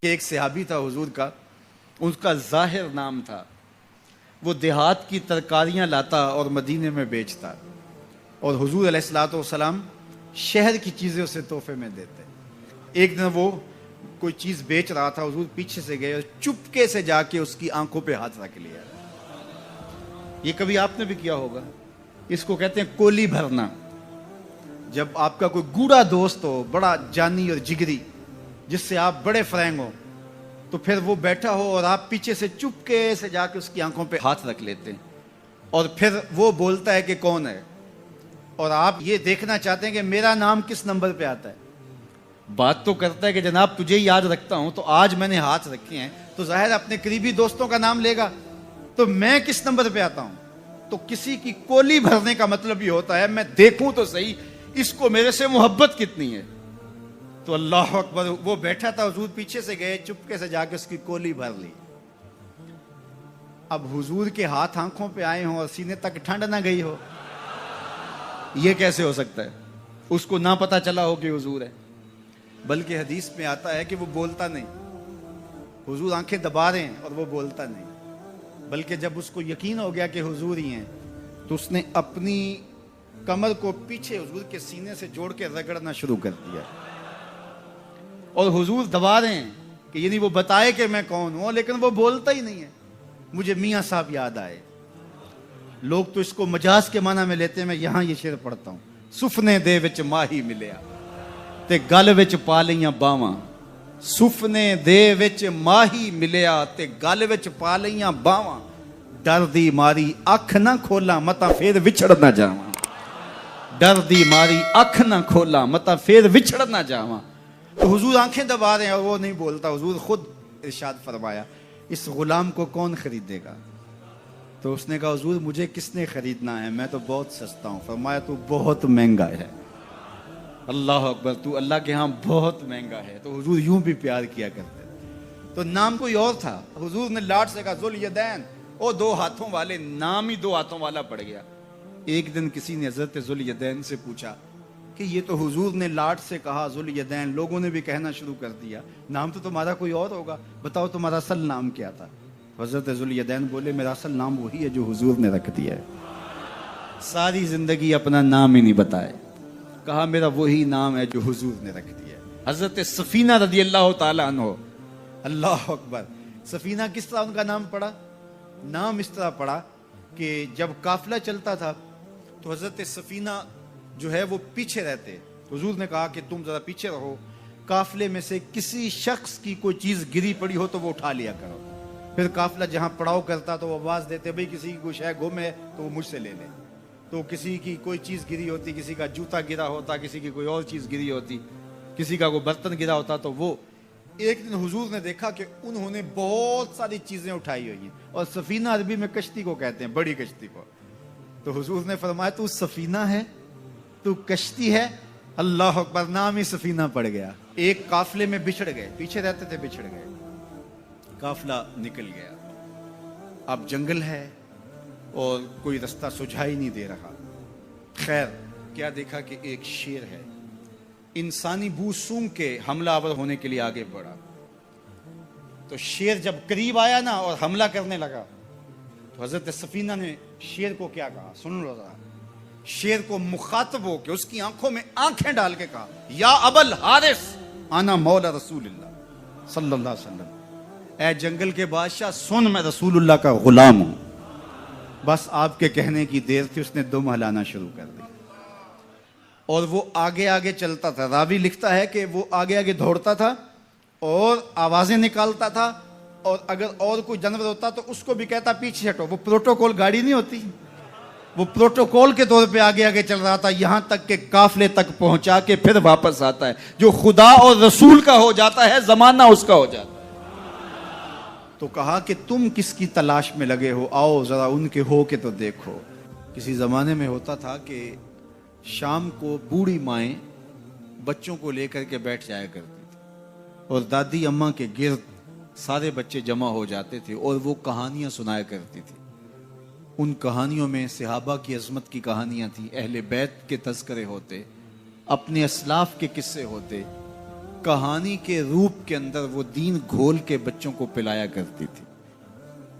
کہ ایک صحابی تھا حضور کا، اس کا ظاہر نام تھا، وہ دیہات کی ترکاریاں لاتا اور مدینے میں بیچتا، اور حضور علیہ الصلوۃ والسلام شہر کی چیزیں اسے تحفے میں دیتے۔ ایک دن وہ کوئی چیز بیچ رہا تھا، حضور پیچھے سے گئے اور چپکے سے جا کے اس کی آنکھوں پہ ہاتھ رکھ لیا۔ یہ کبھی آپ نے بھی کیا ہوگا، اس کو کہتے ہیں کولی بھرنا۔ جب آپ کا کوئی گوڑا دوست ہو، بڑا جانی اور جگری، جس سے آپ بڑے فرینگ ہو، تو پھر وہ بیٹھا ہو اور آپ پیچھے سے چپکے سے جا کے اس کی آنکھوں پہ ہاتھ رکھ لیتے ہیں، اور پھر وہ بولتا ہے کہ کون ہے، اور آپ یہ دیکھنا چاہتے ہیں کہ میرا نام کس نمبر پہ آتا ہے۔ بات تو کرتا ہے کہ جناب تجھے یاد رکھتا ہوں، تو آج میں نے ہاتھ رکھے ہیں تو ظاہر اپنے قریبی دوستوں کا نام لے گا، تو میں کس نمبر پہ آتا ہوں۔ تو کسی کی کولی بھرنے کا مطلب یہ ہوتا ہے میں دیکھوں تو صحیح اس کو میرے سے محبت کتنی ہے۔ تو اللہ اکبر، وہ بیٹھا تھا، حضور پیچھے سے گئے، چپکے سے جا کے اس کی کولی بھر لی۔ اب حضور کے ہاتھ آنکھوں پہ آئے ہوں اور سینے تک ٹھنڈ نہ گئی ہو، یہ کیسے ہو سکتا ہے؟ اس کو نہ پتا چلا ہو کہ حضور ہے۔ بلکہ حدیث میں آتا ہے کہ وہ بولتا نہیں، حضور آنکھیں دبا رہے ہیں اور وہ بولتا نہیں، بلکہ جب اس کو یقین ہو گیا کہ حضور ہی ہیں تو اس نے اپنی کمر کو پیچھے حضور کے سینے سے جوڑ کے رگڑنا شروع کر دیا، اور حضور دبا رہے ہیں کہ یعنی وہ بتائے کہ میں کون ہوں، لیکن وہ بولتا ہی نہیں ہے۔ مجھے میاں صاحب یاد آئے، لوگ تو اس کو مجاز کے معنی میں لیتے ہیں، میں یہاں یہ شعر پڑھتا ہوں۔ سفنے دے وچ ماہی ملیا تے گل وچ پا لیاں باواں، سفنے دے وچ ماہی ملیا تے گل وچ پا لیاں باواں، ڈر دی ماری اکھ نہ کھولاں متا پھر وچھڑ نہ جاواں، ڈر دی ماری اکھ نہ کھولاں متا پھر وچھڑ نہ جاواں۔ تو حضور آنکھیں دبا رہے ہیں اور وہ نہیں بولتا۔ حضور خود ارشاد فرمایا اس غلام کو کون خریدے گا؟ تو اس نے کہا حضور مجھے کس نے خریدنا ہے، میں تو بہت سستا ہوں۔ فرمایا تو بہت مہنگا ہے۔ اللہ اکبر، تو اللہ کے ہاں بہت مہنگا ہے۔ تو حضور یوں بھی پیار کیا کرتے۔ تو نام کوئی اور تھا، حضور نے لاٹ سے کہا ذوالیدین، او دو ہاتھوں والے، نام ہی دو ہاتھوں والا پڑ گیا۔ ایک دن کسی نے حضرت ذوالیدین سے پوچھا کہ یہ تو حضور نے لاٹ سے کہا ذوالیدین، لوگوں نے بھی کہنا شروع کر دیا، نام تو تمہارا کوئی اور ہوگا، بتاؤ تمہارا اصل نام کیا تھا؟ حضرت ذوالیدین بولے میرا اصل نام وہی ہے جو حضور نے رکھ دیا ہے۔ ساری زندگی اپنا نام ہی نہیں بتائے، کہا میرا وہی نام ہے جو حضور نے رکھ دیا ہے۔ حضرت سفینہ رضی اللہ تعالیٰ عنہ، اللہ اکبر، سفینہ کس طرح ان کا نام پڑا؟ نام اس طرح پڑا کہ جب قافلہ چلتا تھا تو حضرت سفینہ جو ہے وہ پیچھے رہتے، حضور نے کہا کہ تم ذرا پیچھے رہو، قافلے میں سے کسی شخص کی کوئی چیز گری پڑی ہو تو وہ اٹھا لیا کرو۔ پھر قافلہ جہاں پڑاؤ کرتا تو وہ آواز دیتے بھئی کسی کی کوئی شے گم ہے تو وہ مجھ سے لے لے۔ تو کسی کی کوئی چیز گری ہوتی، کسی کا جوتا گرا ہوتا، کسی کی کوئی اور چیز گری ہوتی، کسی کا کوئی برتن گرا ہوتا، تو وہ ایک دن حضور نے دیکھا کہ انہوں نے بہت ساری چیزیں اٹھائی ہوئی ہیں، اور سفینہ عربی میں کشتی کو کہتے ہیں، بڑی کشتی کو۔ تو حضور نے فرمایا تو سفینہ ہے، تو کشتی ہے؟ اللہ اکبر، نام ہی سفینہ پڑ گیا۔ ایک قافلے میں بچھڑ گئے، پیچھے رہتے تھے، بچھڑ گئے، قافلہ نکل گیا، اب جنگل ہے اور کوئی رستہ سجھائی نہیں دے رہا۔ خیر کیا دیکھا کہ ایک شیر ہے، انسانی بو سونگ کے حملہ آور ہونے کے لیے آگے بڑھا۔ تو شیر جب قریب آیا نا اور حملہ کرنے لگا تو حضرت سفینہ نے شیر کو کیا کہا، سن لو ذرا۔ شیر کو مخاطب ہو کے اس کی آنکھوں میں آنکھیں ڈال کے کہا یا ابل حارث انا مولا رسول اللہ صلی اللہ علیہ وسلم، اے جنگل کے بادشاہ سن، میں رسول اللہ کا غلام ہوں۔ بس آپ کے کہنے کی دیر تھی، اس نے دم ہلانا شروع کر دی، اور وہ آگے آگے چلتا تھا۔ راوی لکھتا ہے کہ وہ آگے آگے دوڑتا تھا اور آوازیں نکالتا تھا، اور اگر اور کوئی جانور ہوتا تو اس کو بھی کہتا پیچھے ہٹو۔ وہ پروٹوکول گاڑی نہیں ہوتی، وہ پروٹوکول کے طور پہ آگے آگے چل رہا تھا، یہاں تک کہ قافلے تک پہنچا کے پھر واپس آتا ہے۔ جو خدا اور رسول کا ہو جاتا ہے زمانہ اس کا ہو جاتا ہے۔ تو کہا کہ تم کس کی تلاش میں لگے ہو، آؤ ذرا ان کے ہو کے تو دیکھو۔ کسی زمانے میں ہوتا تھا کہ شام کو بوڑھی مائیں بچوں کو لے کر کے بیٹھ جایا کرتی تھی، اور دادی اماں کے گرد سارے بچے جمع ہو جاتے تھے اور وہ کہانیاں سنایا کرتی تھی۔ ان کہانیوں میں صحابہ کی عظمت کی کہانیاں تھیں، اہل بیت کے تذکرے ہوتے، اپنے اسلاف کے قصے ہوتے، کہانی کے روپ کے اندر وہ دین گھول کے بچوں کو پلایا کرتی تھی،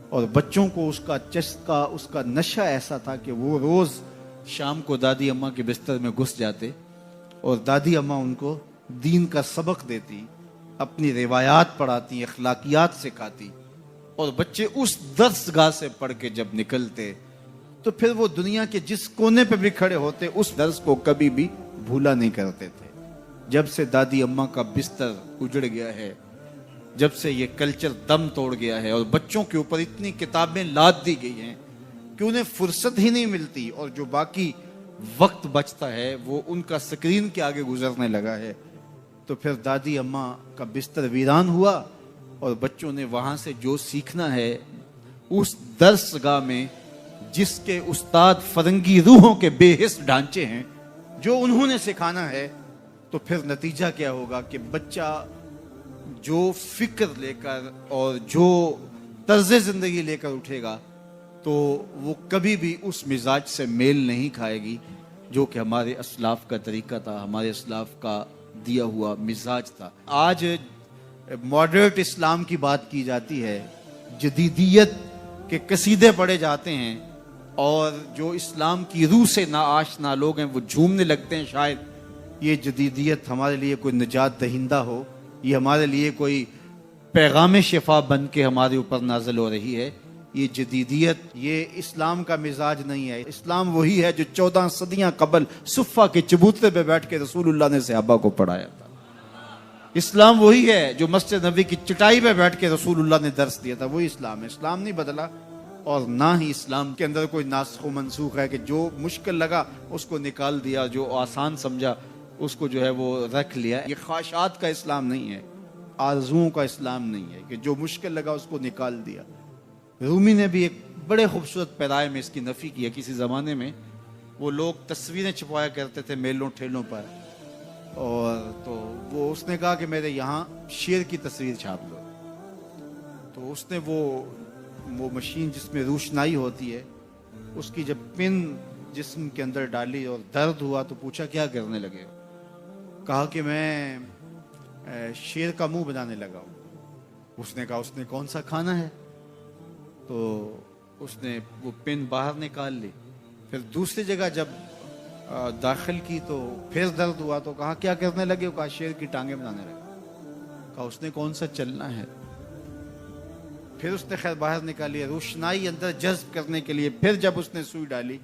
اور بچوں کو اس کا چسکا، اس کا نشہ ایسا تھا کہ وہ روز شام کو دادی اماں کے بستر میں گھس جاتے اور دادی اماں ان کو دین کا سبق دیتی، اپنی روایات پڑھاتی، اخلاقیات سکھاتی، اور بچے اس درس گاہ سے پڑھ کے جب نکلتے تو پھر وہ دنیا کے جس کونے پہ بھی کھڑے ہوتے اس درس کو کبھی بھی بھولا نہیں کرتے تھے۔ جب سے دادی اماں کا بستر اجڑ گیا ہے، جب سے یہ کلچر دم توڑ گیا ہے اور بچوں کے اوپر اتنی کتابیں لاد دی گئی ہیں کہ انہیں فرصت ہی نہیں ملتی، اور جو باقی وقت بچتا ہے وہ ان کا سکرین کے آگے گزرنے لگا ہے، تو پھر دادی اماں کا بستر ویران ہوا اور بچوں نے وہاں سے جو سیکھنا ہے اس درس گاہ میں جس کے استاد فرنگی روحوں کے بے حس ڈھانچے ہیں، جو انہوں نے سکھانا ہے، تو پھر نتیجہ کیا ہوگا کہ بچہ جو فکر لے کر اور جو طرز زندگی لے کر اٹھے گا تو وہ کبھی بھی اس مزاج سے میل نہیں کھائے گی جو کہ ہمارے اسلاف کا طریقہ تھا، ہمارے اسلاف کا دیا ہوا مزاج تھا۔ آج ماڈرٹ اسلام کی بات کی جاتی ہے، جدیدیت کے قصیدے پڑھے جاتے ہیں، اور جو اسلام کی روح سے ناآشنا لوگ ہیں وہ جھومنے لگتے ہیں شاید یہ جدیدیت ہمارے لیے کوئی نجات دہندہ ہو، یہ ہمارے لیے کوئی پیغام شفا بن کے ہمارے اوپر نازل ہو رہی ہے۔ یہ جدیدیت، یہ اسلام کا مزاج نہیں ہے۔ اسلام وہی ہے جو 14 صدیاں قبل صفہ کے چبوترے پہ بیٹھ کے رسول اللہ نے صحابہ کو پڑھایا تھا۔ اسلام وہی ہے جو مسجد نبوی کی چٹائی پہ بیٹھ کے رسول اللہ نے درس دیا تھا، وہی اسلام ہے۔ اسلام نہیں بدلا، اور نہ ہی اسلام کے اندر کوئی ناسخ و منسوخ ہے کہ جو مشکل لگا اس کو نکال دیا، جو آسان سمجھا اس کو جو ہے وہ رکھ لیا۔ یہ خواہشات کا اسلام نہیں ہے، آرزوؤں کا اسلام نہیں ہے کہ جو مشکل لگا اس کو نکال دیا۔ رومی نے بھی ایک بڑے خوبصورت پیرائے میں اس کی نفی کی ہے۔ کسی زمانے میں وہ لوگ تصویریں چھپوایا کرتے تھے میلوں ٹھیلوں پر، اور تو وہ اس نے کہا کہ میرے یہاں شیر کی تصویر چھاپ دو، تو اس نے وہ مشین جس میں روشنائی ہوتی ہے اس کی جب پن جسم کے اندر ڈالی اور درد ہوا تو پوچھا کیا کرنے لگے ہو؟ کہا کہ میں شیر کا منہ بنانے لگا ہوں۔ اس نے کہا اس نے کون سا کھانا ہے؟ تو اس نے وہ پن باہر نکال لی، پھر دوسری جگہ جب داخل کی تو پھر درد ہوا تو کہا کیا کرنے لگے ہو؟ کہا شیر کی ٹانگیں بنانے لگا۔ کہا اس نے کون سا چلنا ہے؟ پھر اس نے خیر باہر نکالی، روشنائی اندر جذب کرنے کے لیے پھر جب اس نے سوئی ڈالی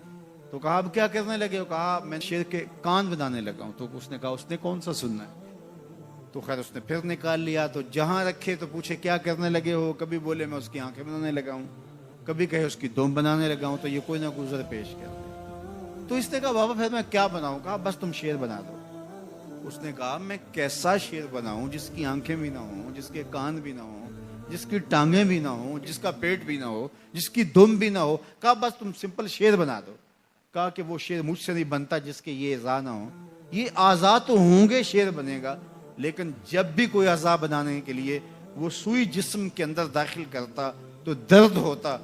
تو کہا اب کیا کرنے لگے ہو؟ کہا میں شیر کے کان بنانے لگا ہوں۔ تو اس نے کہا اس نے کون سا سننا ہے؟ تو خیر اس نے پھر نکال لیا، تو جہاں رکھے تو پوچھے کیا کرنے لگے ہو؟ کبھی بولے میں اس کی آنکھیں بنانے لگا ہوں، کبھی کہے اس کی دم بنانے لگا ہوں، تو یہ کوئی نہ کوئی عذر پیش کرتے۔ تو اس نے کہا بابا پھر میں کیا بناؤں؟ کہا بس تم شیر بنا دو۔ اس نے کہا میں کیسا شیر بناؤں جس کی آنکھیں بھی نہ ہوں، جس کے کان بھی نہ ہوں، جس کی ٹانگیں بھی نہ ہوں، جس کا پیٹ بھی نہ ہو، جس کی دم بھی نہ ہو؟ کہا بس تم سمپل شیر بنا دو۔ کہا کہ وہ شیر مجھ سے نہیں بنتا جس کے یہ اعضاء نہ ہوں۔ یہ اعضاء تو ہوں گے شیر بنے گا، لیکن جب بھی کوئی اعضاء بنانے کے لیے وہ سوئی جسم کے اندر داخل کرتا تو درد ہوتا،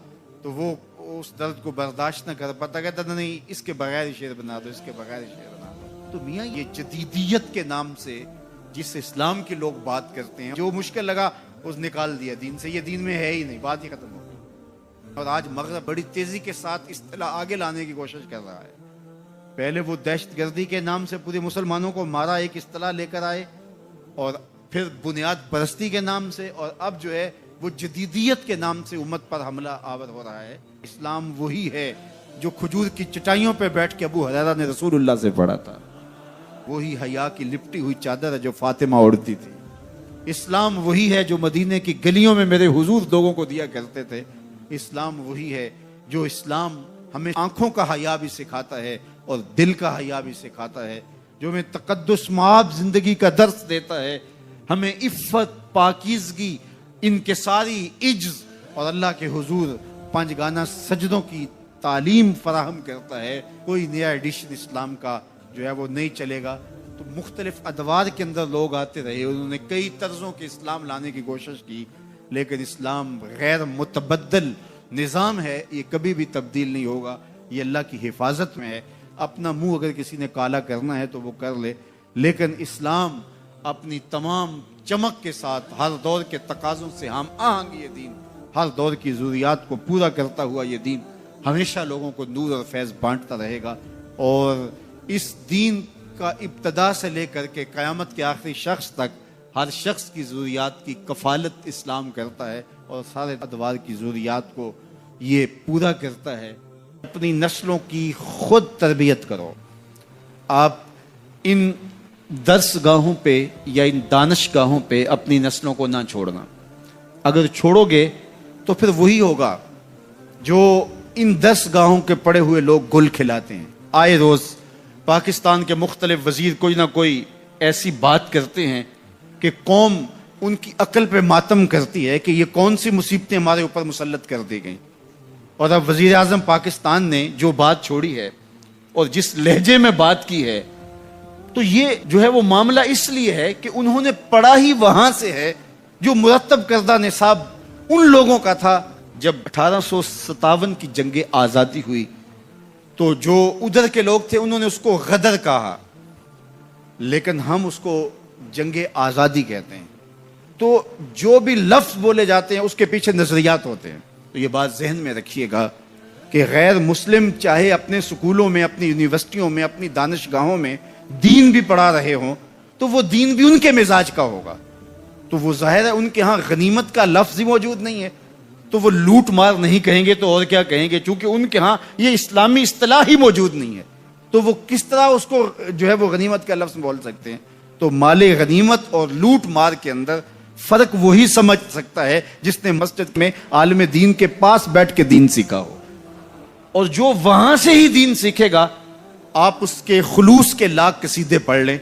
تو وہ اس درد کو برداشت نہ کر پاتا، کہتا نہیں اس کے بغیر شیر بنا دو، اس کے بغیر شیر بنا دو۔ تو میاں یہ جدیدیت کے نام سے جس اسلام کے لوگ بات کرتے ہیں، جو مشکل لگا اس نکال دیا دین سے، یہ دین میں ہے ہی نہیں، بات ہی ختم ہو گئی۔ اور آج مغرب بڑی تیزی کے ساتھ اصطلاح آگے لانے کی کوشش کر رہا ہے۔ پہلے وہ دہشت گردی کے نام سے پورے مسلمانوں کو مارا، ایک اصطلاح لے کر آئے، اور پھر بنیاد پرستی کے نام سے، اور اب جو ہے وہ جدیدیت کے نام سے امت پر حملہ آور ہو رہا ہے۔ اسلام وہی ہے جو کھجور کی چٹائیوں پہ بیٹھ کے ابو ہریرہ نے رسول اللہ سے پڑھا تھا، وہی حیا کی لپٹی ہوئی چادر ہے جو فاطمہ اوڑھتی تھی۔ اسلام وہی ہے جو مدینے کی گلیوں میں میرے حضور لوگوں کو دیا کرتے تھے۔ اسلام وہی ہے جو اسلام ہمیں آنکھوں کا حیا بھی سکھاتا ہے اور دل کا حیا بھی سکھاتا ہے، جو ہمیں تقدس مآب زندگی کا درس دیتا ہے، ہمیں عفت، پاکیزگی، انکساری، عجز اور اللہ کے حضور 5 گانا سجدوں کی تعلیم فراہم کرتا ہے۔ کوئی نیا ایڈیشن اسلام کا جو ہے وہ نہیں چلے گا۔ تو مختلف ادوار کے اندر لوگ آتے رہے، انہوں نے کئی طرزوں کے اسلام لانے کی کوشش کی، لیکن اسلام غیر متبدل نظام ہے، یہ کبھی بھی تبدیل نہیں ہوگا، یہ اللہ کی حفاظت میں ہے۔ اپنا منہ اگر کسی نے کالا کرنا ہے تو وہ کر لے، لیکن اسلام اپنی تمام چمک کے ساتھ ہر دور کے تقاضوں سے ہم آہنگ یہ دین، ہر دور کی ضروریات کو پورا کرتا ہوا یہ دین ہمیشہ لوگوں کو نور اور فیض بانٹتا رہے گا، اور اس دین کا ابتدا سے لے کر کے قیامت کے آخری شخص تک ہر شخص کی ضروریات کی کفالت اسلام کرتا ہے، اور سارے ادوار کی ضروریات کو یہ پورا کرتا ہے۔ اپنی نسلوں کی خود تربیت کرو۔ آپ ان درس گاہوں پہ یا ان دانش گاہوں پہ اپنی نسلوں کو نہ چھوڑنا۔ اگر چھوڑو گے تو پھر وہی ہوگا جو ان درس گاہوں کے پڑے ہوئے لوگ گل کھلاتے ہیں۔ آئے روز پاکستان کے مختلف وزیر کوئی نہ کوئی ایسی بات کرتے ہیں کہ قوم ان کی عقل پہ ماتم کرتی ہے کہ یہ کون سی مصیبتیں ہمارے اوپر مسلط کر دی گئیں۔ اور اب وزیر اعظم پاکستان نے جو بات چھوڑی ہے اور جس لہجے میں بات کی ہے، تو یہ جو ہے وہ معاملہ اس لیے ہے کہ انہوں نے پڑھا ہی وہاں سے ہے جو مرتب کردہ نصاب ان لوگوں کا تھا جب 1857 کی جنگ آزادی ہوئی، تو جو ادھر کے لوگ تھے انہوں نے اس کو غدر کہا، لیکن ہم اس کو جنگ آزادی کہتے ہیں۔ تو جو بھی لفظ بولے جاتے ہیں اس کے پیچھے نظریات ہوتے ہیں۔ تو یہ بات ذہن میں رکھیے گا کہ غیر مسلم چاہے اپنے سکولوں میں، اپنی یونیورسٹیوں میں، اپنی دانش گاہوں میں دین بھی پڑھا رہے ہوں تو وہ دین بھی ان کے مزاج کا ہوگا۔ تو وہ ظاہر ہے ان کے ہاں غنیمت کا لفظ ہی موجود نہیں ہے، تو وہ لوٹ مار نہیں کہیں گے تو اور کیا کہیں گے، چونکہ ان کے ہاں یہ اسلامی اصطلاح ہی موجود نہیں ہے، تو وہ کس طرح اس کو جو ہے وہ غنیمت کا لفظ بول سکتے ہیں۔ تو مال غنیمت اور لوٹ مار کے اندر فرق وہی سمجھ سکتا ہے جس نے مسجد میں عالم دین کے پاس بیٹھ کے دین سیکھا ہو، اور جو وہاں سے ہی دین سیکھے گا آپ اس کے خلوص کے لاکھ قصیدے پڑھ لیں،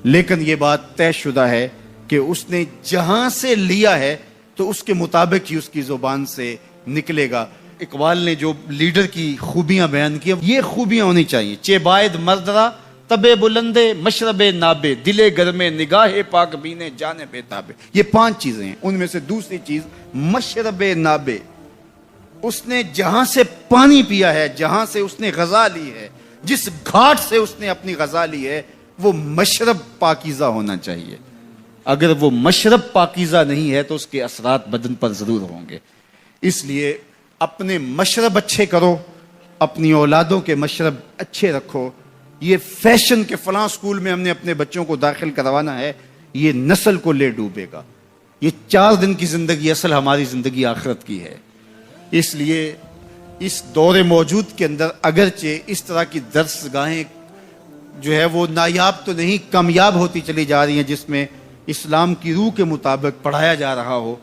لیکن یہ بات طے شدہ ہے کہ اس نے جہاں سے لیا ہے تو اس کے مطابق ہی اس کی زبان سے نکلے گا۔ اقبال نے جو لیڈر کی خوبیاں بیان کی، یہ خوبیاں ہونی چاہیے: چیبائد مردرا تبے بلندے مشرب نابے دلے گرمے نگاہ پاک بینے جانے بے تابے۔ یہ 5 چیزیں ہیں، ان میں سے دوسری چیز مشرب نابے، اس نے جہاں سے پانی پیا ہے، جہاں سے اس نے غذا لی ہے، جس گھاٹ سے اس نے اپنی غذا لی ہے، وہ مشرب پاکیزہ ہونا چاہیے۔ اگر وہ مشرب پاکیزہ نہیں ہے تو اس کے اثرات بدن پر ضرور ہوں گے۔ اس لیے اپنے مشرب اچھے کرو، اپنی اولادوں کے مشرب اچھے رکھو۔ یہ فیشن کے فلاں سکول میں ہم نے اپنے بچوں کو داخل کروانا ہے، یہ نسل کو لے ڈوبے گا۔ یہ 4 دن کی زندگی اصل ہماری زندگی آخرت کی ہے۔ اس لیے اس دور موجود کے اندر اگرچہ اس طرح کی درس گاہیں جو ہے وہ نایاب تو نہیں، کامیاب ہوتی چلی جا رہی ہیں، جس میں اسلام کی روح کے مطابق پڑھایا جا رہا ہو،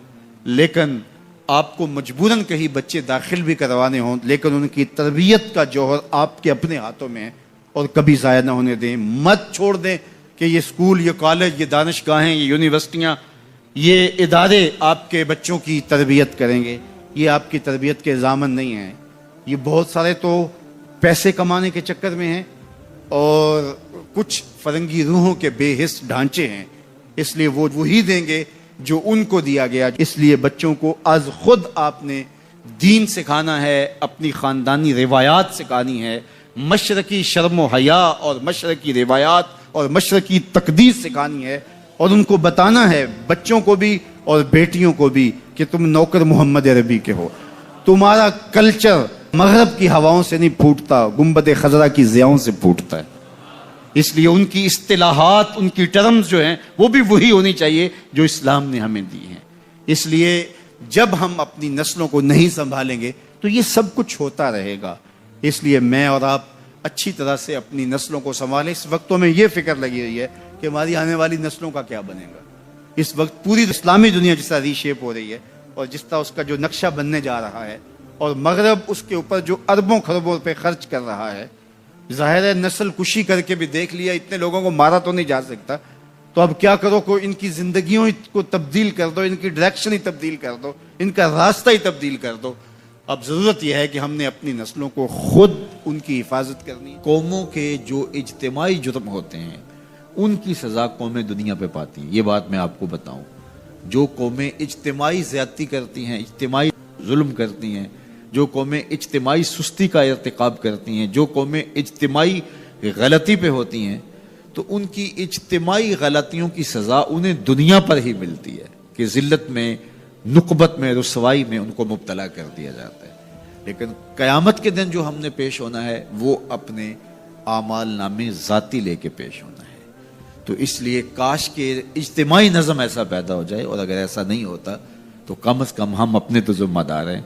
لیکن آپ کو مجبوراً کہیں بچے داخل بھی کروانے ہوں، لیکن ان کی تربیت کا جوہر آپ کے اپنے ہاتھوں میں ہے، اور کبھی ضائع نہ ہونے دیں۔ مت چھوڑ دیں کہ یہ سکول، یہ کالج، یہ دانش گاہیں، یہ یونیورسٹیاں، یہ ادارے آپ کے بچوں کی تربیت کریں گے۔ یہ آپ کی تربیت کے ضامن نہیں ہیں۔ یہ بہت سارے تو پیسے کمانے کے چکر میں ہیں، اور کچھ فرنگی روحوں کے بے حس ڈھانچے ہیں، اس لیے وہ وہی دیں گے جو ان کو دیا گیا۔ اس لیے بچوں کو از خود آپ نے دین سکھانا ہے، اپنی خاندانی روایات سکھانی ہے، مشرقی شرم و حیا اور مشرقی روایات اور مشرقی تقدیس سکھانی ہے، اور ان کو بتانا ہے، بچوں کو بھی اور بیٹیوں کو بھی، کہ تم نوکر محمد عربی کے ہو۔ تمہارا کلچر مغرب کی ہواؤں سے نہیں پھوٹتا، گنبد خضرا کی ضیاؤں سے پھوٹتا ہے۔ اس لیے ان کی اصطلاحات، ان کی ٹرمز جو ہیں وہ بھی وہی ہونی چاہیے جو اسلام نے ہمیں دی ہیں۔ اس لیے جب ہم اپنی نسلوں کو نہیں سنبھالیں گے تو یہ سب کچھ ہوتا رہے گا۔ اس لیے میں اور آپ اچھی طرح سے اپنی نسلوں کو سنبھالیں۔ اس وقتوں میں یہ فکر لگی رہی ہے کہ ہماری آنے والی نسلوں کا کیا بنے گا۔ اس وقت پوری اسلامی دنیا جس طرح ری شیپ ہو رہی ہے، اور جس طرح اس کا جو نقشہ بننے جا رہا ہے، اور مغرب اس کے اوپر جو اربوں خربوں پہ خرچ کر رہا ہے، ظاہر ہے نسل کشی کر کے بھی دیکھ لیا، اتنے لوگوں کو مارا تو نہیں جا سکتا، تو اب کیا کرو، کو ان کی زندگیوں کو تبدیل کر دو، ان کی ڈائریکشن ہی تبدیل کر دو، ان کا راستہ ہی تبدیل کر دو۔ اب ضرورت یہ ہے کہ ہم نے اپنی نسلوں کو خود ان کی حفاظت کرنی ہے۔ قوموں کے جو اجتماعی جرم ہوتے ہیں ان کی سزا قومیں دنیا پہ پاتی ہیں۔ یہ بات میں آپ کو بتاؤں، جو قومیں اجتماعی زیادتی کرتی ہیں، اجتماعی ظلم کرتی ہیں، جو قومیں اجتماعی سستی کا ارتکاب کرتی ہیں، جو قومیں اجتماعی غلطی پہ ہوتی ہیں، تو ان کی اجتماعی غلطیوں کی سزا انہیں دنیا پر ہی ملتی ہے کہ ذلت میں، نقبت میں، رسوائی میں ان کو مبتلا کر دیا جاتا ہے. لیکن قیامت کے دن جو ہم نے پیش ہونا ہے وہ اپنے اعمال نامے ذاتی لے کے پیش ہونا ہے. تو اس لیے کاش کہ اجتماعی نظم ایسا پیدا ہو جائے، اور اگر ایسا نہیں ہوتا تو کم از کم ہم اپنے تو ذمہ دار ہیں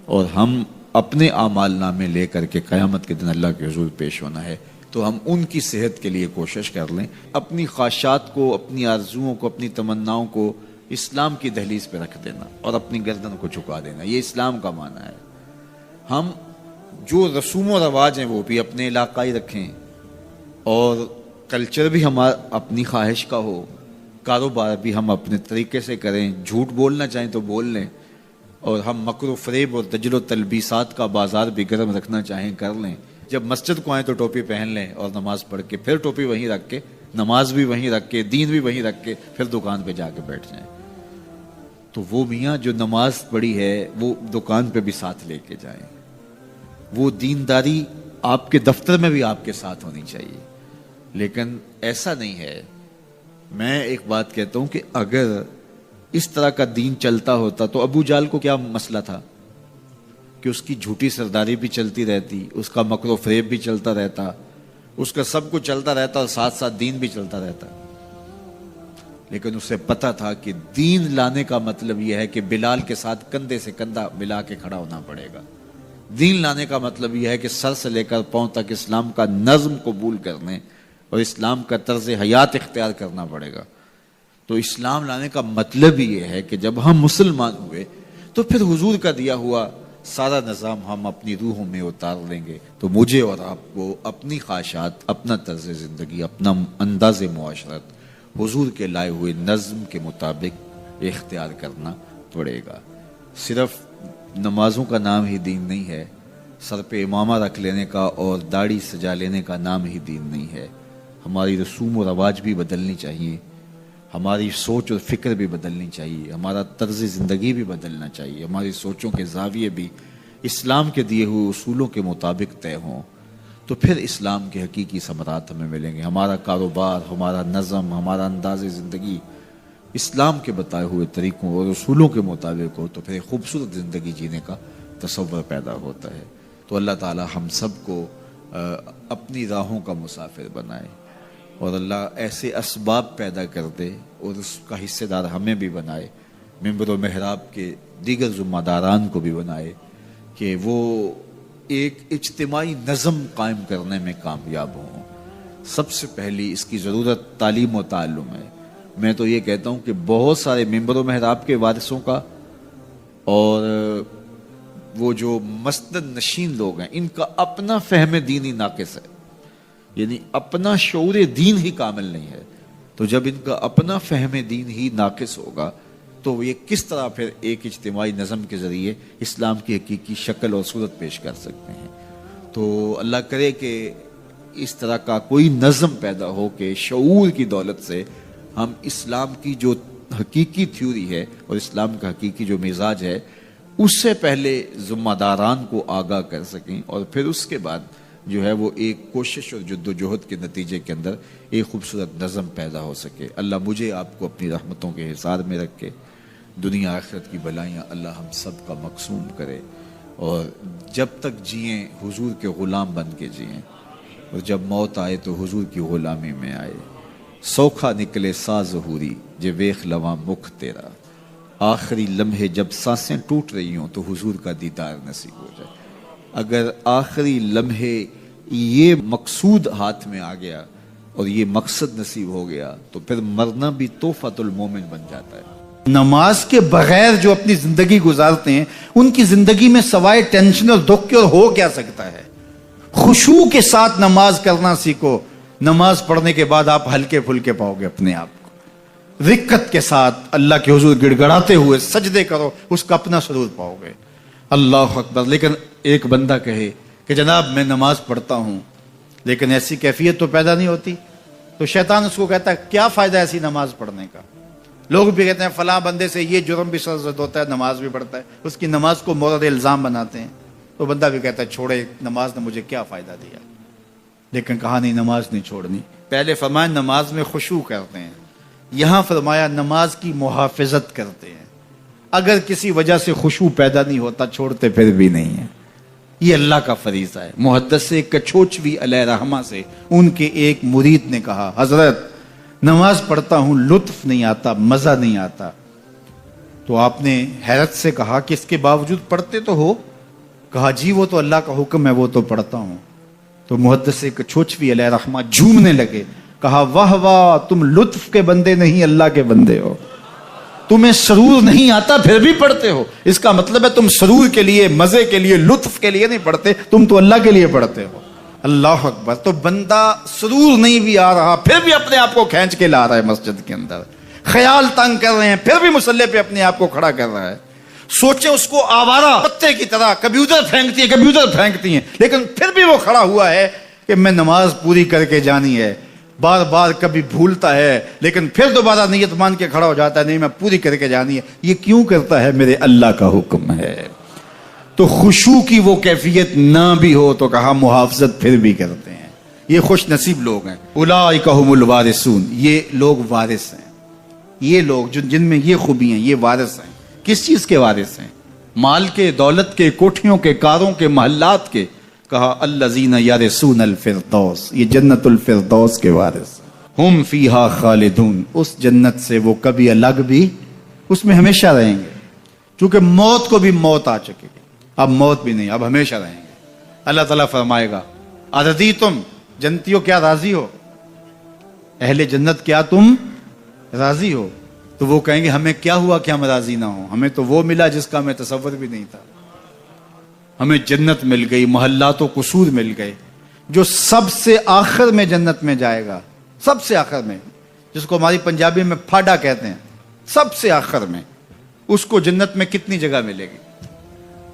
اور ہم اپنے اعمال نامے لے کر کے قیامت کے دن اللہ کے حضور پیش ہونا ہے. تو ہم ان کی صحت کے لیے کوشش کر لیں، اپنی خواہشات کو، اپنی آرزوؤں کو، اپنی تمناؤں کو اسلام کی دہلیز پہ رکھ دینا اور اپنی گردن کو جھکا دینا. یہ اسلام کا معنی ہے. ہم جو رسوم و رواج ہیں وہ بھی اپنے علاقائی رکھیں، اور کلچر بھی ہمارا اپنی خواہش کا ہو، کاروبار بھی ہم اپنے طریقے سے کریں، جھوٹ بولنا چاہیں تو بول لیں، اور ہم مکر و فریب اور دجل و تلبیسات کا بازار بھی گرم رکھنا چاہیں کر لیں. جب مسجد کو آئیں تو ٹوپی پہن لیں اور نماز پڑھ کے پھر ٹوپی وہیں رکھ کے، نماز بھی وہیں رکھ کے، دین بھی وہیں رکھ کے پھر دکان پہ جا کے بیٹھ جائیں. تو وہ میاں جو نماز پڑھی ہے وہ دکان پہ بھی ساتھ لے کے جائیں. وہ دینداری آپ کے دفتر میں بھی آپ کے ساتھ ہونی چاہیے. لیکن ایسا نہیں ہے. میں ایک بات کہتا ہوں کہ اگر اس طرح کا دین چلتا ہوتا تو ابو جہل کو کیا مسئلہ تھا کہ اس کی جھوٹی سرداری بھی چلتی رہتی، اس کا مکر و فریب بھی چلتا رہتا، اس کا سب کچھ چلتا رہتا اور ساتھ ساتھ دین بھی چلتا رہتا. لیکن اسے پتا تھا کہ دین لانے کا مطلب یہ ہے کہ بلال کے ساتھ کندھے سے کندھا ملا کے کھڑا ہونا پڑے گا. دین لانے کا مطلب یہ ہے کہ سر سے لے کر پاؤں تک اسلام کا نظم قبول کرنے اور اسلام کا طرز حیات اختیار کرنا پڑے گا. تو اسلام لانے کا مطلب یہ ہے کہ جب ہم مسلمان ہوئے تو پھر حضور کا دیا ہوا سارا نظام ہم اپنی روحوں میں اتار لیں گے. تو مجھے اور آپ کو اپنی خواہشات، اپنا طرز زندگی، اپنا انداز معاشرت حضور کے لائے ہوئے نظم کے مطابق اختیار کرنا پڑے گا. صرف نمازوں کا نام ہی دین نہیں ہے، سر پہ امامہ رکھ لینے کا اور داڑھی سجا لینے کا نام ہی دین نہیں ہے. ہماری رسوم و رواج بھی بدلنی چاہیے، ہماری سوچ اور فکر بھی بدلنی چاہیے، ہمارا طرز زندگی بھی بدلنا چاہیے، ہماری سوچوں کے زاویے بھی اسلام کے دیے ہوئے اصولوں کے مطابق طے ہوں. تو پھر اسلام کے حقیقی ثمرات ہمیں ملیں گے. ہمارا کاروبار، ہمارا نظم، ہمارا انداز زندگی اسلام کے بتائے ہوئے طریقوں اور اصولوں کے مطابق ہو تو پھر ایک خوبصورت زندگی جینے کا تصور پیدا ہوتا ہے. تو اللہ تعالی ہم سب کو اپنی راہوں کا مسافر بنائے، اور اللہ ایسے اسباب پیدا کر دے اور اس کا حصے دار ہمیں بھی بنائے، منبر و محراب کے دیگر ذمہ داران کو بھی بنائے کہ وہ ایک اجتماعی نظم قائم کرنے میں کامیاب ہوں. سب سے پہلی اس کی ضرورت تعلیم و تعلم ہے. میں تو یہ کہتا ہوں کہ بہت سارے منبر و محراب کے وارثوں کا اور وہ جو مسند نشین لوگ ہیں ان کا اپنا فہم دین ہی ناقص ہے، یعنی اپنا شعور دین ہی کامل نہیں ہے. تو جب ان کا اپنا فہم دین ہی ناقص ہوگا تو یہ کس طرح پھر ایک اجتماعی نظم کے ذریعے اسلام کی حقیقی شکل اور صورت پیش کر سکتے ہیں. تو اللہ کرے کہ اس طرح کا کوئی نظم پیدا ہو کہ شعور کی دولت سے ہم اسلام کی جو حقیقی تھیوری ہے اور اسلام کا حقیقی جو مزاج ہے اس سے پہلے ذمہ داران کو آگاہ کر سکیں، اور پھر اس کے بعد جو ہے وہ ایک کوشش اور جد و جہد کے نتیجے کے اندر ایک خوبصورت نظم پیدا ہو سکے. اللہ مجھے آپ کو اپنی رحمتوں کے حصار میں رکھ کے دنیا آخرت کی بلائیاں اللہ ہم سب کا مقسوم کرے، اور جب تک جئیں حضور کے غلام بن کے جئیں، اور جب موت آئے تو حضور کی غلامی میں آئے. سوکھا نکلے سا ظہوری جے ویخ لواں مکھ تیرا، آخری لمحے جب سانسیں ٹوٹ رہی ہوں تو حضور کا دیدار نصیب ہو جائے. اگر آخری لمحے یہ مقصود ہاتھ میں آ گیا اور یہ مقصد نصیب ہو گیا تو پھر مرنا بھی تحفۃ المومن بن جاتا ہے. نماز کے بغیر جو اپنی زندگی گزارتے ہیں ان کی زندگی میں سوائے ٹینشن اور دکھ کے اور ہو کیا سکتا ہے. خشوع کے ساتھ نماز کرنا سیکھو. نماز پڑھنے کے بعد آپ ہلکے پھلکے پاؤ گے اپنے آپ کو. رقت کے ساتھ اللہ کے حضور گڑ گڑاتے ہوئے سجدے کرو، اس کا اپنا سرور پاؤ گے. اللہ اکبر. لیکن ایک بندہ کہے کہ جناب میں نماز پڑھتا ہوں لیکن ایسی کیفیت تو پیدا نہیں ہوتی، تو شیطان اس کو کہتا ہے کیا فائدہ ایسی نماز پڑھنے کا. لوگ بھی کہتے ہیں فلاں بندے سے یہ جرم بھی سرزد ہوتا ہے، نماز بھی پڑھتا ہے، اس کی نماز کو مورد الزام بناتے ہیں. تو بندہ بھی کہتا ہے چھوڑے، نماز نے مجھے کیا فائدہ دیا. لیکن کہا نہیں نماز نہیں چھوڑنی، پہلے فرمایا نماز میں خشوع کرتے ہیں، یہاں فرمایا نماز کی محافظت کرتے ہیں، اگر کسی وجہ سے خشوع پیدا نہیں ہوتا چھوڑتے پھر بھی نہیں ہے، یہ اللہ کا فریضہ ہے۔ محدث کچھوچوی علیہ رحمہ سے ان کے ایک مرید نے کہا حضرت نماز پڑھتا ہوں لطف نہیں آتا، مزہ نہیں آتا، تو آپ نے حیرت سے کہا کہ اس کے باوجود پڑھتے تو ہو؟ کہا جی وہ تو اللہ کا حکم ہے، وہ تو پڑھتا ہوں۔ تو محدث کچھوچوی علیہ رحمہ جھومنے لگے، کہا واہ واہ تم لطف کے بندے نہیں اللہ کے بندے ہو، تمہیں سرور نہیں آتا پھر بھی پڑھتے ہو، اس کا مطلب ہے تم سرور کے لیے، مزے کے لیے، لطف کے لیے نہیں پڑھتے، تم تو اللہ کے لیے پڑھتے ہو۔ اللہ اکبر۔ تو بندہ سرور نہیں بھی آ رہا پھر بھی اپنے آپ کو کھینچ کے لا رہا ہے مسجد کے اندر، خیال تنگ کر رہے ہیں پھر بھی مصلی پہ اپنے آپ کو کھڑا کر رہا ہے۔ سوچیں اس کو آوارہ پتے کی طرح کبھی ادھر پھینکتی ہے کبھی ادھر پھینکتی ہیں، لیکن پھر بھی وہ کھڑا ہوا ہے کہ میں نماز پوری کر کے جانی ہے، بار بار کبھی بھولتا ہے لیکن پھر دوبارہ نیت مان کے کھڑا ہو جاتا ہے، نہیں میں پوری کر کے جانی ہے۔ یہ کیوں کرتا ہے؟ میرے اللہ کا حکم ہے۔ تو خشوع کی وہ کیفیت نہ بھی ہو تو کہا محافظت پھر بھی کرتے ہیں، یہ خوش نصیب لوگ ہیں۔ اولئک هم الوارثون، یہ لوگ وارث ہیں، یہ لوگ جن میں یہ خوبی ہیں یہ وارث ہیں۔ کس چیز کے وارث ہیں؟ مال کے، دولت کے، کوٹھیوں کے، کاروں کے، محلات کے۔ کہا الذین یرثون الفردوس، یہ جنت الفردوس کے وارث ہیں۔ ہم فیہا خالدون، اس جنت سے وہ کبھی الگ بھی اس میں ہمیشہ رہیں گے، چونکہ موت کو بھی موت آ چکے گی، اب موت بھی نہیں، اب ہمیشہ رہیں گے۔ اللہ تعالیٰ فرمائے گا اَرَضِیتُم، جنتیوں کیا راضی ہو؟ اہل جنت کیا تم راضی ہو؟ تو وہ کہیں گے ہمیں کیا ہوا کہ ہم راضی نہ ہوں، ہمیں تو وہ ملا جس کا ہمیں تصور بھی نہیں تھا، ہمیں جنت مل گئی، محلات و قصور مل گئے۔ جو سب سے آخر میں جنت میں جائے گا، سب سے آخر میں، جس کو ہماری پنجابی میں پھاڑا کہتے ہیں، سب سے آخر میں، اس کو جنت میں کتنی جگہ ملے گی؟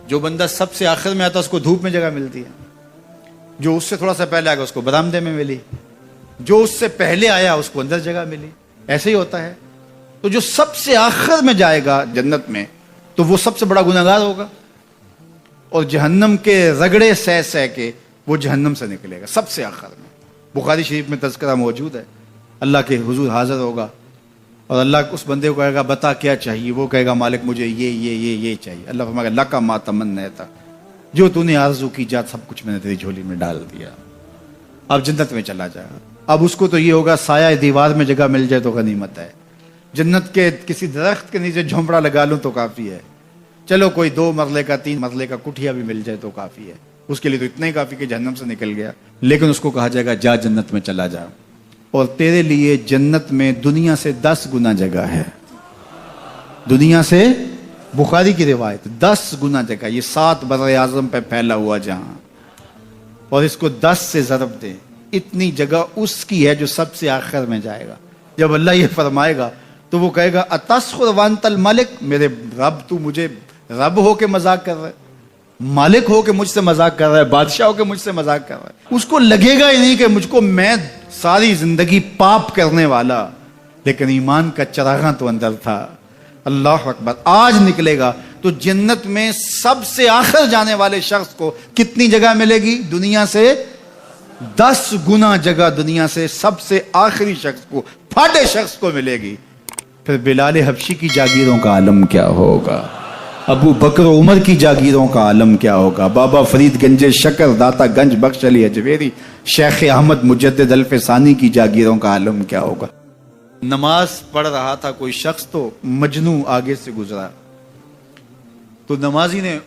جو بندہ سب سے آخر میں آتا ہے اس کو دھوپ میں جگہ ملتی ہے، جو اس سے تھوڑا سا پہلے آئے گا اس کو برآمدے میں ملی، جو اس سے پہلے آیا اس کو اندر جگہ ملی، ایسے ہی ہوتا ہے۔ تو جو سب سے آخر میں جائے گا جنت میں تو وہ سب سے بڑا گناہگار ہوگا، اور جہنم کے رگڑے سہ سہ کے وہ جہنم سے نکلے گا سب سے آخر میں۔ بخاری شریف میں تذکرہ موجود ہے، اللہ کے حضور حاضر ہوگا اور اللہ اس بندے کو کہے گا بتا کیا چاہیے، وہ کہے گا مالک مجھے یہ چاہیے۔ اللہ فرمائے گا لک ما تمنیت، جو تو نے آرزو کی جا سب کچھ میں نے تیری جھولی میں ڈال دیا، اب جنت میں چلا جائے گا۔ اب اس کو تو یہ ہوگا سایہ دیوار میں جگہ مل جائے تو غنیمت ہے، جنت کے کسی درخت کے نیچے جھونپڑا لگا لوں تو کافی ہے، چلو کوئی 2 مرلے کا 3 مرلے کا کٹھیا بھی مل جائے تو کافی ہے، اس کے لیے تو اتنا ہی کافی کہ جہنم سے نکل گیا۔ لیکن اس کو کہا جائے گا جا جنت میں چلا جا، اور تیرے لیے جنت میں دنیا سے 10 گنا جگہ ہے، دنیا سے، بخاری کی روایت، 10 گنا جگہ، یہ 7 بر اعظم پہ پھیلا ہوا جہاں، اور اس کو 10 سے ضرب دے، اتنی جگہ اس کی ہے جو سب سے آخر میں جائے گا۔ جب اللہ یہ فرمائے گا تو وہ کہے گا اتسخر وانت الملک، میرے رب تو مجھے رب ہو کے مذاق کر رہا ہے، مالک ہو کے مجھ سے مذاق کر رہا ہے، بادشاہ ہو کے مجھ سے مذاق کر رہا ہے۔ اس کو لگے گا ہی نہیں کہ مجھ کو، میں ساری زندگی پاپ کرنے والا لیکن ایمان کا چراغاں تو اندر تھا۔ اللہ اکبر۔ آج نکلے گا تو جنت میں سب سے آخر جانے والے شخص کو کتنی جگہ ملے گی؟ دنیا سے 10 گنا جگہ دنیا سے سب سے آخری شخص کو، پھاٹے شخص کو ملے گی۔ پھر بلال حبشی کی جاگیروں کا عالم کیا ہوگا، ابو بکر و عمر کی جاگیروں کا عالم کیا ہوگا، بابا فرید گنج شکر، داتا گنج بخش علی اجویری، شیخ احمد مجدد الفسانی کی جاگیروں کا عالم کیا ہوگا۔ نماز پڑھ رہا تھا کوئی شخص تو مجنوں آگے سے گزرا، تو نمازی نے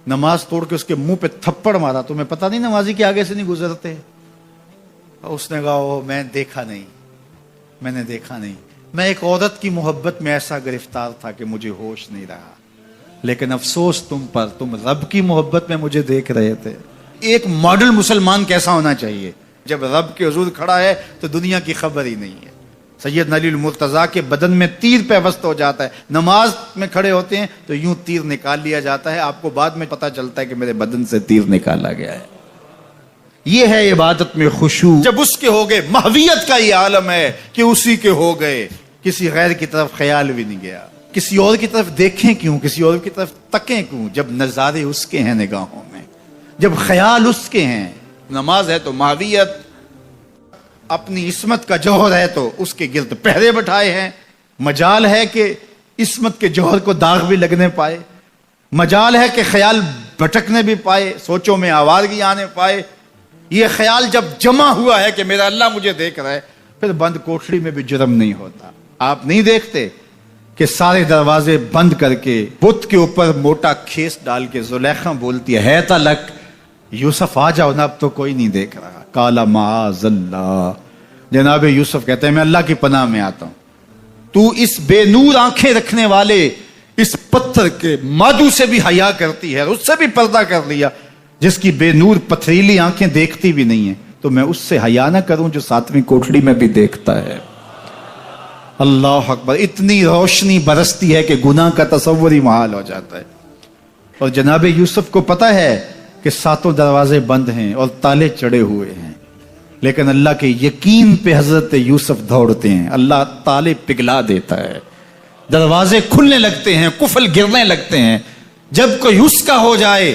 نماز توڑ کے اس کے منہ پہ تھپڑ مارا۔ تمہیں پتہ نہیں نمازی کے آگے سے نہیں گزرتے؟ اس نے کہا او میں نے دیکھا نہیں، میں ایک عورت کی محبت میں ایسا گرفتار تھا کہ مجھے ہوش نہیں رہا، لیکن افسوس تم پر، تم رب کی محبت میں مجھے دیکھ رہے تھے۔ ایک ماڈل مسلمان کیسا ہونا چاہیے؟ جب رب کے حضور کھڑا ہے تو دنیا کی خبر ہی نہیں ہے۔ سیدنا علی المرتضیٰ کے بدن میں تیر پیوست ہو جاتا ہے، نماز میں کھڑے ہوتے ہیں تو یوں تیر نکال لیا جاتا ہے، آپ کو بعد میں پتہ چلتا ہے کہ میرے بدن سے تیر نکالا گیا ہے۔ یہ ہے عبادت میں خشوع۔ جب اس کے ہو گئے، محویت کا یہ عالم ہے کہ اسی کے ہو گئے، کسی غیر کی طرف خیال بھی نہیں گیا، کسی اور کی طرف دیکھیں کیوں، کسی اور کی طرف تکیں کیوں، جب نظارے اس کے ہیں نگاہوں میں، جب خیال اس کے ہیں۔ نماز ہے تو محویت، اپنی عصمت کا جوہر ہے تو اس کے گرد پہرے بٹھائے ہیں، مجال ہے کہ عصمت کے جوہر کو داغ بھی لگنے پائے، مجال ہے کہ خیال بھٹکنے بھی پائے، سوچوں میں آوارگی آنے پائے۔ یہ خیال جب جمع ہوا ہے کہ میرا اللہ مجھے دیکھ رہا ہے، پھر بند کوٹھڑی میں بھی جرم نہیں ہوتا۔ آپ نہیں دیکھتے کہ سارے دروازے بند کر کے بت کے اوپر موٹا کھیس ڈال کے زلیخا بولتی ہے تلک یوسف آ جاؤ نا، اب تو کوئی نہیں دیکھ رہا۔ کالا معاذ اللہ، جناب یوسف کہتے ہیں میں اللہ کی پناہ میں آتا ہوں، تو اس بے نور آنکھیں رکھنے والے اس پتھر کے مادو سے بھی حیا کرتی ہے، اس سے بھی پردہ کر لیا، جس کی بے نور پتھریلی آنکھیں دیکھتی بھی نہیں ہیں، تو میں اس سے حیا نہ کروں جو 7ویں کوٹھڑی میں بھی دیکھتا ہے۔ اللہ اکبر، اتنی روشنی برستی ہے کہ گناہ کا تصور ہی محال ہو جاتا ہے۔ اور جناب یوسف کو پتا ہے کہ 7 دروازے بند ہیں اور تالے چڑھے ہوئے ہیں، لیکن اللہ کے یقین پہ حضرت یوسف دوڑتے ہیں، اللہ تالے پگھلا دیتا ہے، دروازے کھلنے لگتے ہیں، قفل گرنے لگتے ہیں۔ جب کوئی اس کا ہو جائے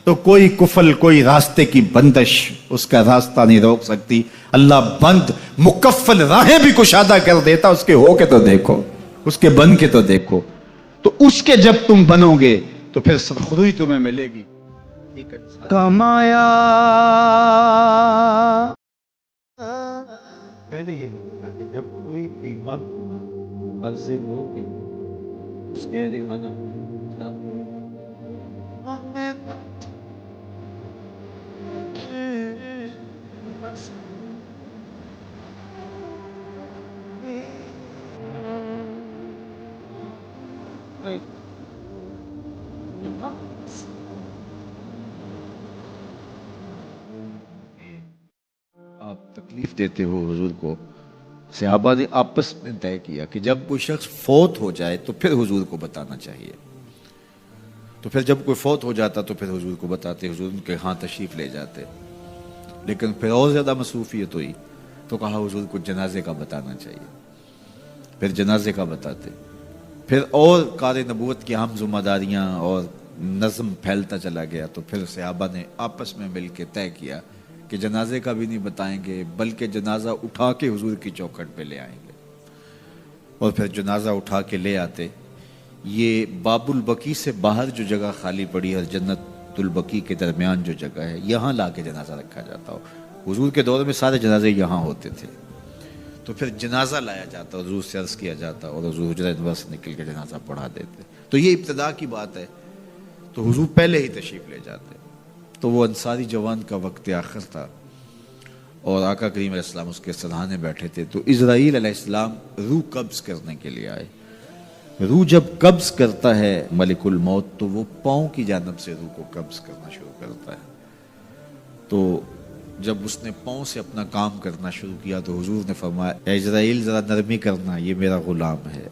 تو کوئی قفل، کوئی راستے کی بندش اس کا راستہ نہیں روک سکتی۔ اللہ بند مکفل راہیں بھی کشادہ کر دیتا، اس کے ہو کے تو دیکھو، اس کے بن کے تو دیکھو۔ تو اس کے جب تم بنو گے تو پھر سرخروئی تمہیں ملے گی۔ کمایا جب کوئی ایمان منزل ہوگی اس کے دیوانہ آپ تکلیف دیتے ہو حضور کو۔ صحابہ نے آپس میں طے کیا کہ جب کوئی شخص فوت ہو جائے تو پھر حضور کو بتانا چاہیے، تو پھر جب کوئی فوت ہو جاتا تو پھر حضور کو بتاتے، حضور ان کے ہاں تشریف لے جاتے۔ لیکن پھر اور زیادہ مصروفیت ہوئی تو کہا حضور کو جنازے کا بتانا چاہیے، پھر جنازے کا بتاتے، پھر اور کار نبوت کی اہم ذمہ داریاں اور نظم پھیلتا چلا گیا، تو پھر صحابہ نے آپس میں مل کے طے کیا کہ جنازے کا بھی نہیں بتائیں گے، بلکہ جنازہ اٹھا کے حضور کی چوکھٹ پہ لے آئیں گے۔ اور پھر جنازہ اٹھا کے لے آتے۔ یہ باب البقیع سے باہر جو جگہ خالی پڑی ہے، جنت البقیع کے درمیان جو جگہ ہے، یہاں لا کے جنازہ رکھا جاتا ہو۔ حضور کے دور میں سارے جنازے یہاں ہوتے تھے، تو پھر جنازہ لایا جاتا، حضور سے عرض کیا جاتا اور حضور حجرہ انور سے نکل کے جنازہ پڑھا دیتے۔ تو یہ ابتدا کی بات ہے، تو حضور پہلے ہی تشریف لے جاتے۔ تو وہ انصاری جوان کا وقت آخر تھا اور آقا کریم علیہ السلام اس کے سرحانے بیٹھے تھے، تو اسرائیل علیہ السلام روح قبض کرنے کے لیے آئے۔ روح جب قبض کرتا ہے ملک الموت تو وہ پاؤں کی جانب سے روح کو قبض کرنا شروع کرتا ہے۔ تو جب اس نے پاؤں سے اپنا کام کرنا شروع کیا تو حضور نے فرمایا اے اسرائیل ذرا نرمی کرنا، یہ میرا غلام ہے۔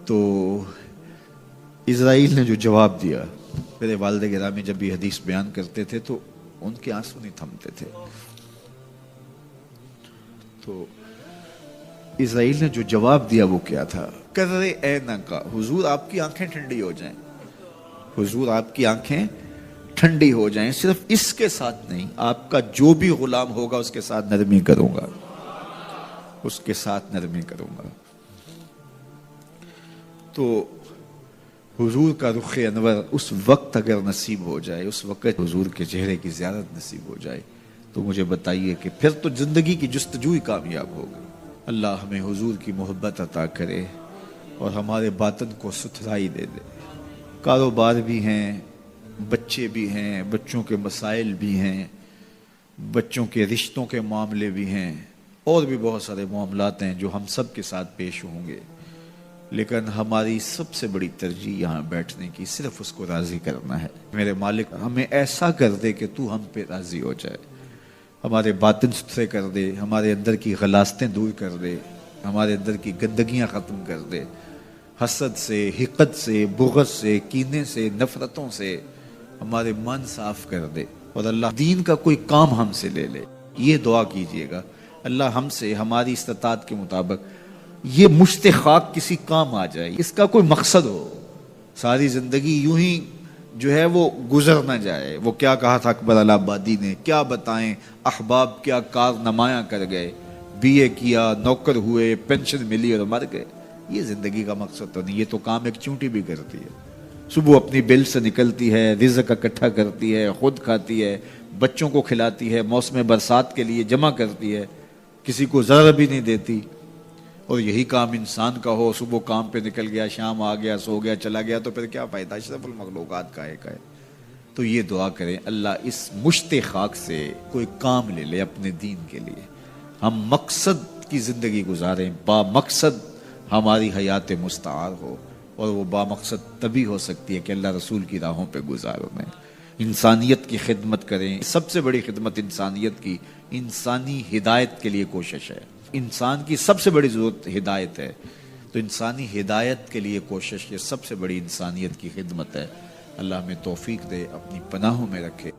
تو اسرائیل نے جو جواب دیا، میرے والد گرامی جب یہ حدیث بیان کرتے تھے تو ان کے آنسو نہیں تھمتے تھے۔ تو اسرائیل نے جو جواب دیا وہ کیا تھا؟ کرے اینا کا، حضور آپ کی آنکھیں ٹھنڈی ہو جائیں، حضور آپ کی آنکھیں ٹھنڈی ہو جائیں، صرف اس کے ساتھ نہیں، آپ کا جو بھی غلام ہوگا اس کے ساتھ نرمی کروں گا، اس کے ساتھ نرمی کروں گا۔ تو حضور کا رخ انور اس وقت اگر نصیب ہو جائے، اس وقت حضور کے چہرے کی زیارت نصیب ہو جائے، تو مجھے بتائیے کہ پھر تو زندگی کی جستجو ہی کامیاب ہوگی۔ اللہ ہمیں حضور کی محبت عطا کرے اور ہمارے باطن کو ستھرائی دے دے۔ کاروبار بھی ہیں، بچے بھی ہیں، بچوں کے مسائل بھی ہیں، بچوں کے رشتوں کے معاملے بھی ہیں، اور بھی بہت سارے معاملات ہیں جو ہم سب کے ساتھ پیش ہوں گے، لیکن ہماری سب سے بڑی ترجیح یہاں بیٹھنے کی صرف اس کو راضی کرنا ہے۔ میرے مالک ہمیں ایسا کر دے کہ تو ہم پہ راضی ہو جائے، ہمارے باطن ستھرے کر دے، ہمارے اندر کی غلاستیں دور کر دے، ہمارے اندر کی گندگیاں ختم کر دے، حسد سے، حقد سے، بغض سے، کینے سے، نفرتوں سے ہمارے من صاف کر دے، اور اللہ دین کا کوئی کام ہم سے لے لے۔ یہ دعا کیجئے گا، اللہ ہم سے ہماری استطاعت کے مطابق یہ مشت خاک کسی کام آ جائے، اس کا کوئی مقصد ہو، ساری زندگی یوں ہی جو ہے وہ گزر نہ جائے. وہ کیا کہا تھا اکبر الہ آبادی نے, کیا بتائیں احباب کیا کارنمایاں کر گئے, بی اے کیا, نوکر ہوئے, پینشن ملی اور مر گئے. یہ زندگی کا مقصد تو نہیں, یہ تو کام ایک چونٹی بھی کرتی ہے. صبح اپنی بل سے نکلتی ہے, رزق اکٹھا کرتی ہے, خود کھاتی ہے, بچوں کو کھلاتی ہے, موسم برسات کے لیے جمع کرتی ہے, کسی کو ذرا بھی نہیں دیتی. اور یہی کام انسان کا ہو, صبح کام پہ نکل گیا, شام آ گیا, سو گیا, چلا گیا, تو پھر کیا فائدہ, اشرف المخلوقات کا ہے. تو یہ دعا کریں اللہ اس مشت خاک سے کوئی کام لے لے اپنے دین کے لیے, ہم مقصد کی زندگی گزاریں, با مقصد ہماری حیات مستعار ہو. اور وہ با مقصد تبھی ہو سکتی ہے کہ اللہ رسول کی راہوں پہ گزاروں میں انسانیت کی خدمت کریں. سب سے بڑی خدمت انسانیت کی انسانی ہدایت کے لیے کوشش ہے. انسان کی سب سے بڑی ضرورت ہدایت ہے, تو انسانی ہدایت کے لیے کوشش یہ سب سے بڑی انسانیت کی خدمت ہے. اللہ ہمیں توفیق دے, اپنی پناہوں میں رکھے.